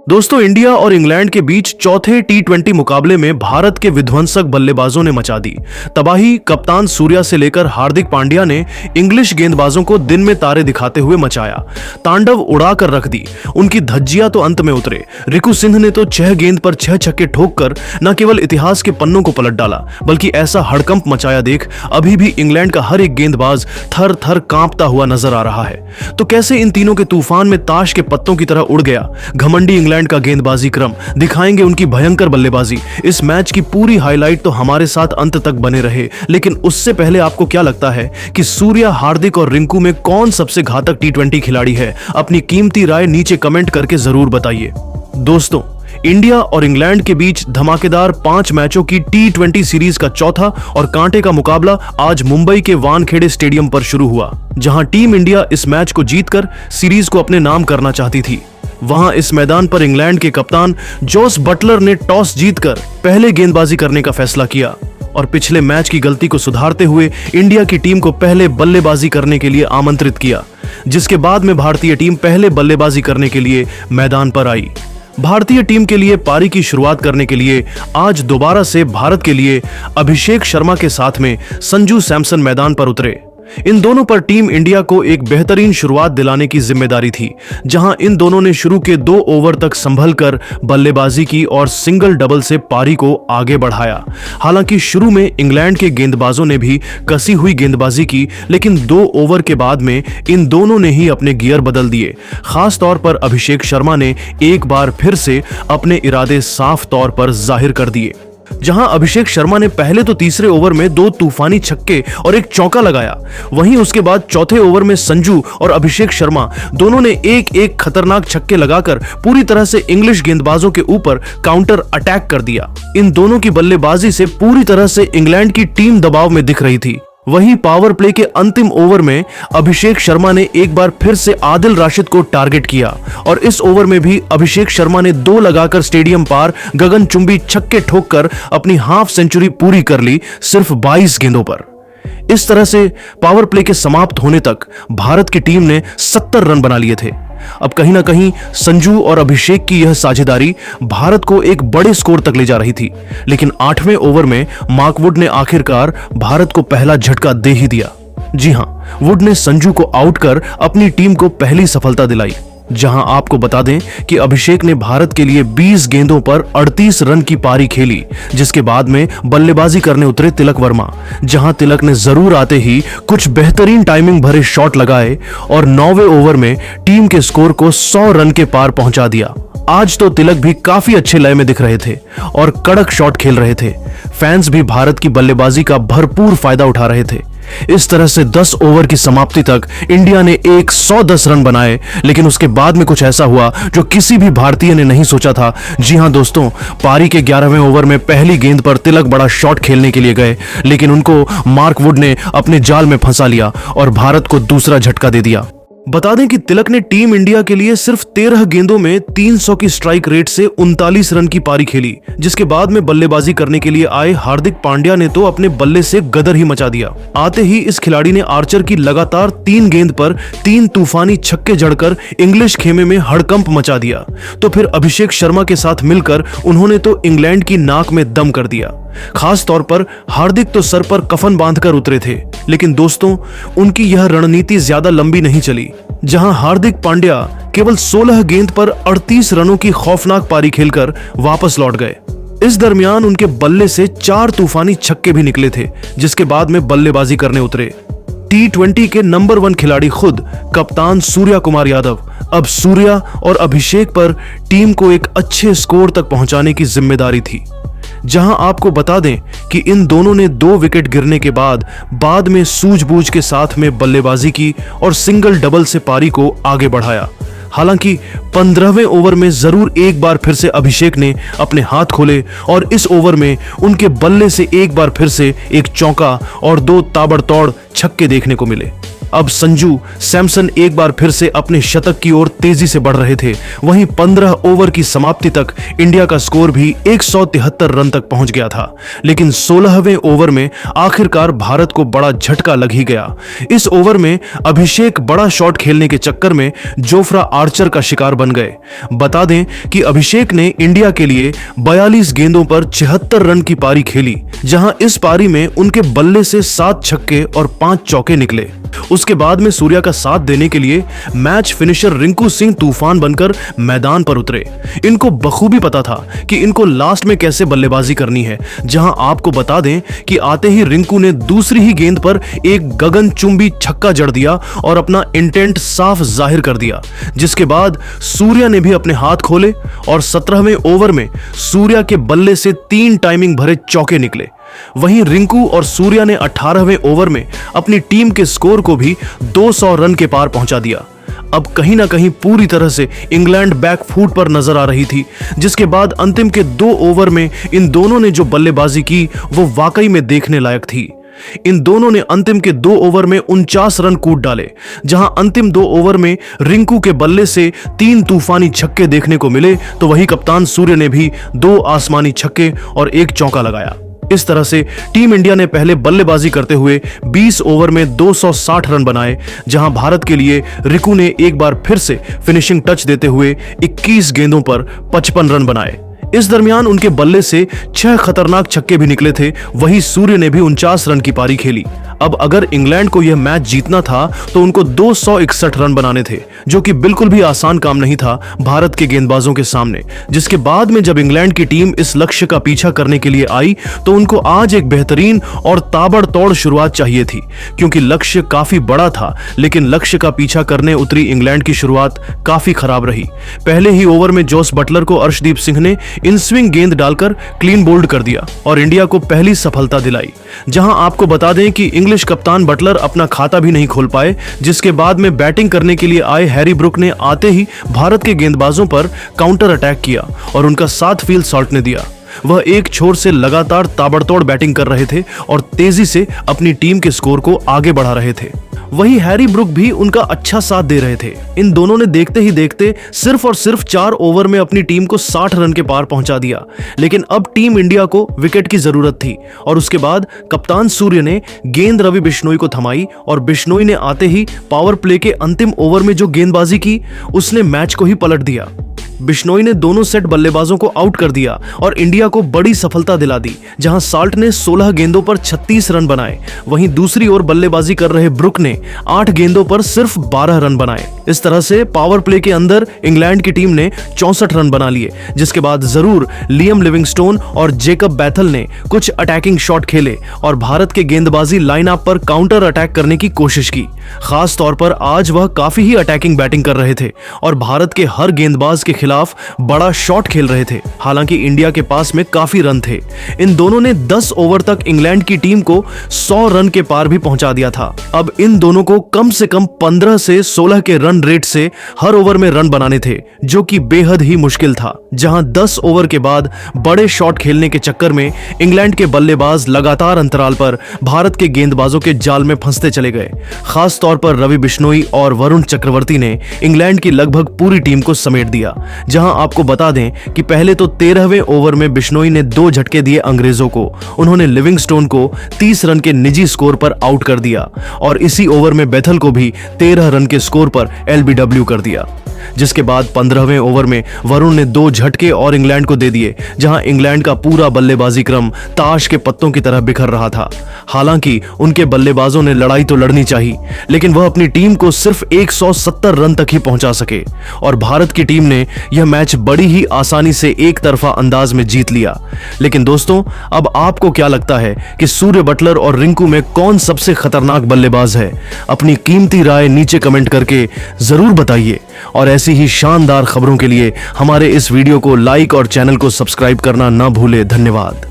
दोस्तों, इंडिया और इंग्लैंड के बीच चौथे टी20 मुकाबले में भारत के विध्वंसक बल्लेबाजों ने मचा दी तबाही। कप्तान सूर्या से लेकर हार्दिक पांड्या ने इंग्लिश गेंदबाजों को दिन में तारे दिखाते हुए मचाया, तांडव उड़ा कर रख दी। उनकी धज्जियां तो अंत में उतरे। रिकू सिंह ने तो 6 गेंद पर 6 छक्के ठोककर न केवल इतिहास के पन्नों को पलट डाला, बल्कि ऐसा हड़कंप मचाया देख अभी भी इंग्लैंड का हर एक गेंदबाज थर थर कांपता हुआ नजर आ रहा है। तो कैसे इन तीनों के तूफान में ताश के पत्तों की तरह उड़ गया घमंडी इंग्लैंड का गेंदबाजी क्रम। दिखाएंगे उनकी भयंकर बल्लेबाजी। इस मैच की पूरी हाईलाइट तो हमारे साथ अंत तक बने रहे। लेकिन उससे पहले आपको क्या लगता है कि सूर्या, हार्दिक और रिंकू में कौन सबसे घातक टी20 खिलाड़ी है? अपनी कीमती राय नीचे कमेंट करके जरूर बताइए। दोस्तों, इंडिया और इंग्लैंड के बीच धमाकेदार 5 मैचों की टी20 सीरीज का चौथा और कांटे का मुकाबला आज मुंबई के वानखेड़े स्टेडियम पर शुरू हुआ, जहां टीम इंडिया इस मैच को जीतकर सीरीज को अपने नाम करना चाहती थी। वहां इस मैदान पर इंग्लैंड के कप्तान जोस बटलर ने टॉस जीतकर पहले गेंदबाजी करने का फैसला किया और पिछले मैच की गलती को सुधारते हुए इंडिया की टीम को पहले बल्लेबाजी करने के लिए आमंत्रित किया, जिसके बाद में भारतीय टीम पहले बल्लेबाजी करने के लिए मैदान पर आई। भारतीय टीम के लिए पारी की शुरुआत करने के लिए आज दोबारा से भारत के लिए अभिषेक शर्मा के साथ में संजू सैमसन मैदान पर उतरे। इन दोनों पर टीम इंडिया को एक बेहतरीन शुरुआत दिलाने की जिम्मेदारी थी, जहां इन दोनों ने शुरू के 2 ओवर तक संभल कर बल्लेबाजी की और सिंगल डबल से पारी को आगे बढ़ाया। हालांकि शुरू में इंग्लैंड के गेंदबाजों ने भी कसी हुई गेंदबाजी की, लेकिन 2 ओवर के बाद में इन दोनों ने ही अपने गियर बदल दिए। खास तौर पर अभिषेक शर्मा ने एक बार फिर से अपने इरादे साफ तौर पर जाहिर कर दिए। जहां अभिषेक शर्मा ने पहले तो तीसरे ओवर में 2 तूफानी छक्के और एक चौका लगाया, वहीं उसके बाद चौथे ओवर में संजू और अभिषेक शर्मा दोनों ने एक खतरनाक छक्के लगाकर पूरी तरह से इंग्लिश गेंदबाजों के ऊपर काउंटर अटैक कर दिया। इन दोनों की बल्लेबाजी से पूरी तरह से इंग्लैंड की टीम दबाव में दिख रही थी। वहीं पावर प्ले के अंतिम ओवर में अभिषेक शर्मा ने एक बार फिर से आदिल राशिद को टारगेट किया और इस ओवर में भी अभिषेक शर्मा ने 2 लगाकर स्टेडियम पार गगनचुंबी छक्के ठोककर अपनी हाफ सेंचुरी पूरी कर ली, सिर्फ 22 गेंदों पर। इस तरह से पावर प्ले के समाप्त होने तक भारत की टीम ने 70 रन बना लिए थे। अब कहीं ना कहीं संजू और अभिषेक की यह साझेदारी भारत को एक बड़े स्कोर तक ले जा रही थी, लेकिन 8वें ओवर में मार्क वुड ने आखिरकार भारत को पहला झटका दे ही दिया। जी हां, वुड ने संजू को आउट कर अपनी टीम को पहली सफलता दिलाई। जहां आपको बता दें कि अभिषेक ने भारत के लिए 20 गेंदों पर 38 रन की पारी खेली, जिसके बाद में बल्लेबाजी करने उतरे तिलक वर्मा। जहां तिलक ने जरूर आते ही कुछ बेहतरीन टाइमिंग भरे शॉट लगाए और 9वें ओवर में टीम के स्कोर को 100 रन के पार पहुंचा दिया। आज तो तिलक भी काफी अच्छे लय में दिख रहे थे और कड़क शॉट खेल रहे थे। फैंस भी भारत की बल्लेबाजी का भरपूर फायदा उठा रहे थे। इस तरह से 10 ओवर की समाप्ति तक इंडिया ने 110 रन बनाए, लेकिन उसके बाद में कुछ ऐसा हुआ जो किसी भी भारतीय ने नहीं सोचा था। जी हां दोस्तों, पारी के 11वें ओवर में पहली गेंद पर तिलक बड़ा शॉट खेलने के लिए गए, लेकिन उनको मार्क वुड ने अपने जाल में फंसा लिया और भारत को दूसरा झटका दे दिया। बता दें कि तिलक ने टीम इंडिया के लिए सिर्फ 13 गेंदों में 300 की स्ट्राइक रेट से 39 रन की पारी खेली, जिसके बाद में बल्लेबाजी करने के लिए आए हार्दिक पांड्या ने तो अपने बल्ले से गदर ही मचा दिया। आते ही इस खिलाड़ी ने आर्चर की लगातार 3 गेंद पर 3 तूफानी छक्के जड़कर इंग्लिश खेमे में हड़कंप मचा दिया। तो फिर अभिषेक शर्मा के साथ मिलकर उन्होंने तो इंग्लैंड की नाक में दम कर दिया। खास तौर पर हार्दिक तो सर पर कफन बांधकर उतरे थे, लेकिन दोस्तों उनकी यह रणनीति ज्यादा लंबी नहीं चली। जहां हार्दिक पांड्या केवल 16 गेंद पर 38 रनों की खौफनाक पारी खेलकर वापस लौट गए। इस दरमियान उनके बल्ले से 4 तूफानी छक्के भी निकले थे, जिसके बाद में बल्लेबाजी करने उतरे टी20 के नंबर 1 खिलाड़ी खुद कप्तान सूर्या कुमार यादव। अब सूर्या और अभिषेक पर टीम को एक अच्छे स्कोर तक पहुंचाने की जिम्मेदारी थी। जहां आपको बता दें कि इन दोनों ने 2 विकेट गिरने के बाद में सूझबूझ के साथ में बल्लेबाजी की और सिंगल डबल से पारी को आगे बढ़ाया। हालांकि 15वें ओवर में जरूर एक बार फिर से अभिषेक ने अपने हाथ खोले और इस ओवर में उनके बल्ले से एक बार फिर से एक चौका और 2 ताबड़तोड़ छक्के देखने को मिले। अब संजू सैमसन एक बार फिर से अपने शतक की ओर तेजी से बढ़ रहे थे। वहीं 15 ओवर की समाप्ति तक इंडिया का स्कोर भी 173 रन तक पहुंच गया था, लेकिन 16वें ओवर में आखिरकार भारत को बड़ा झटका लग ही गया। इस ओवर में अभिषेक बड़ा शॉट खेलने के चक्कर में जोफ्रा आर्चर का शिकार बन गए। बता दें कि अभिषेक ने इंडिया के लिए 42 गेंदों पर 76 रन की पारी खेली, जहां इस पारी में उनके बल्ले से 7 छक्के और 5 चौके निकले। उसके बाद में सूर्या का साथ देने के लिए मैच फिनिशर रिंकू सिंह तूफान बनकर मैदान पर उतरे। इनको बखूबी पता था कि इनको लास्ट में कैसे बल्लेबाजी करनी है, जहां आपको बता दें कि आते ही रिंकू ने दूसरी ही गेंद पर एक गगनचुंबी छक्का जड़ दिया और अपना इंटेंट साफ जाहिर कर दिया, जिसके बाद सूर्या ने भी अपने हाथ खोले और 17वें ओवर में सूर्या के बल्ले से 3 टाइमिंग भरे चौके निकले। वहीं रिंकू और सूर्या ने 18वें ओवर में अपनी टीम के स्कोर को भी 200 रन के पार पहुंचा दिया। अब कहीं ना कहीं पूरी तरह से इंग्लैंड बैकफुट पर नजर आ रही थी, जिसके बाद अंतिम के 2 ओवर में इन दोनों ने जो बल्लेबाजी की वो वाकई में देखने लायक थी। इन दोनों ने अंतिम के 2 ओवर में 49 रन कूद डाले, जहां अंतिम 2 ओवर में रिंकू के बल्ले से 3 तूफानी छक्के देखने को मिले, तो वहीं कप्तान सूर्य ने भी 2 आसमानी छक्के और 1 चौका लगाया। इस तरह से टीम इंडिया ने पहले बल्लेबाजी करते हुए 20 ओवर में 260 रन बनाए, जहां भारत के लिए रिंकू ने एक बार फिर से फिनिशिंग टच देते हुए 21 गेंदों पर 55 रन बनाए। इस दरमियान उनके बल्ले से 6 खतरनाक छक्के भी निकले थे। वहीं सूर्य ने भी 49 रन की पारी खेली। अब अगर इंग्लैंड को यह मैच जीतना था तो उनको 261 रन बनाने थे, जो कि बिल्कुल भी आसान काम नहीं था भारत के गेंदबाजों के सामने। जिसके बाद में जब इंग्लैंड की टीम इस लक्ष्य का पीछा करने के लिए आई तो उनको आज एक बेहतरीन और ताबड़तोड़ शुरुआत चाहिए थी, क्योंकि लक्ष्य काफी बड़ा था। लेकिन लक्ष्य का पीछा करने उतरी इंग्लैंड की शुरुआत काफी खराब रही। पहले ही ओवर में जोस बटलर को अर्शदीप सिंह ने इन स्विंग गेंद डालकर क्लीन बोल्ड कर दिया और इंडिया को पहली सफलता दिलाई। जहां आपको बता दें कि इंग्लिश कप्तान बटलर अपना खाता भी नहीं खोल पाए, जिसके बाद में बैटिंग करने के लिए आए हैरी ब्रुक ने आते ही भारत के गेंदबाजों पर काउंटर अटैक किया और उनका साथ फील्ड सॉल्ट ने दिया। वह एक छोर से लगातार ताबड़तोड़ बैटिंग कर रहे थे और तेजी से अपनी टीम के स्कोर को आगे बढ़ा रहे थे। वहीं हैरी ब्रुक भी उनका अच्छा साथ दे रहे थे। इन दोनों ने देखते ही देखते सिर्फ और सिर्फ 4 ओवर में अपनी टीम को 60 रन के पार पहुंचा दिया। लेकिन अब टीम इंडिया को विकेट की जरूरत थी और उसके बाद कप्तान सूर्य ने गेंद रवि बिश्नोई को थमाई और बिश्नोई ने आते ही पावर प्ले के अंतिम ओवर में जो गेंदबाजी की उसने मैच को ही पलट दिया। बिश्नोई ने दोनों सेट बल्लेबाजों को आउट कर दिया और इंडिया को बड़ी सफलता दिला दी, जहां साल्ट ने 16 गेंदों पर 36 रन बनाए। वहीं दूसरी ओर बल्लेबाजी कर रहे ब्रुक ने 8 गेंदों पर सिर्फ 12 रन बनाए। इस तरह से पावर प्ले के अंदर इंग्लैंड की टीम ने 64 रन बना लिए, जिसके बाद जरूर लियम लिविंगस्टोन और जेकब बैथल ने कुछ अटैकिंग शॉट खेले और भारत के गेंदबाजी लाइनअप पर काउंटर अटैक करने की कोशिश की। खास तौर पर आज वह काफी ही अटैकिंग बैटिंग कर रहे थे और भारत के हर गेंदबाज के खिलाफ बड़ा शॉट खेल रहे थे। हालांकि इंडिया के पास में काफी रन थे। इन दोनों ने 10 ओवर तक इंग्लैंड की टीम को 100 रन के पार भी पहुंचा दिया था। अब इन दोनों को कम से कम 15 से 16 के रन रेट से हर ओवर में रन बनाने थे, जो कि बेहद ही मुश्किल था। जहां 10 ओवर के बाद बड़े शॉट खेलने के चक्कर में इंग्लैंड के बल्लेबाज लगातार अंतराल पर भारत के गेंदबाजों के जाल में फंसते चले गए। खास तौर पर रवि बिश्नोई और वरुण चक्रवर्ती ने इंग्लैंड की लगभग पूरी टीम को समेट दिया। जहां आपको बता दें कि पहले तो 13वें ओवर में बिश्नोई ने 2 झटके दिए अंग्रेजों को। उन्होंने लिविंगस्टोन को 30 रन के निजी स्कोर पर आउट कर दिया और इसी ओवर में बैथल को भी 13 रन के स्कोर पर एलबीडब्ल्यू कर दिया। जिसके बाद 15वें ओवर में वरुण ने 2 झटके और इंग्लैंड को दे दिए, जहां इंग्लैंड का पूरा बल्लेबाजी क्रम ताश के पत्तों की तरह बिखर रहा था। हालांकि उनके बल्लेबाजों ने लड़ाई तो लड़नी चाहिए, लेकिन वह अपनी टीम को सिर्फ 170 रन तक ही पहुंचा सके और भारत की टीम ने यह मैच बड़ी ही आसानी से एक तरफा अंदाज में जीत लिया। लेकिन दोस्तों, अब आपको क्या लगता है कि सूर्य बटलर और रिंकू में कौन सबसे खतरनाक बल्लेबाज है? अपनी कीमती राय नीचे कमेंट करके जरूर बताइए और ऐसी ही शानदार खबरों के लिए हमारे इस वीडियो को लाइक और चैनल को सब्सक्राइब करना ना भूले। धन्यवाद।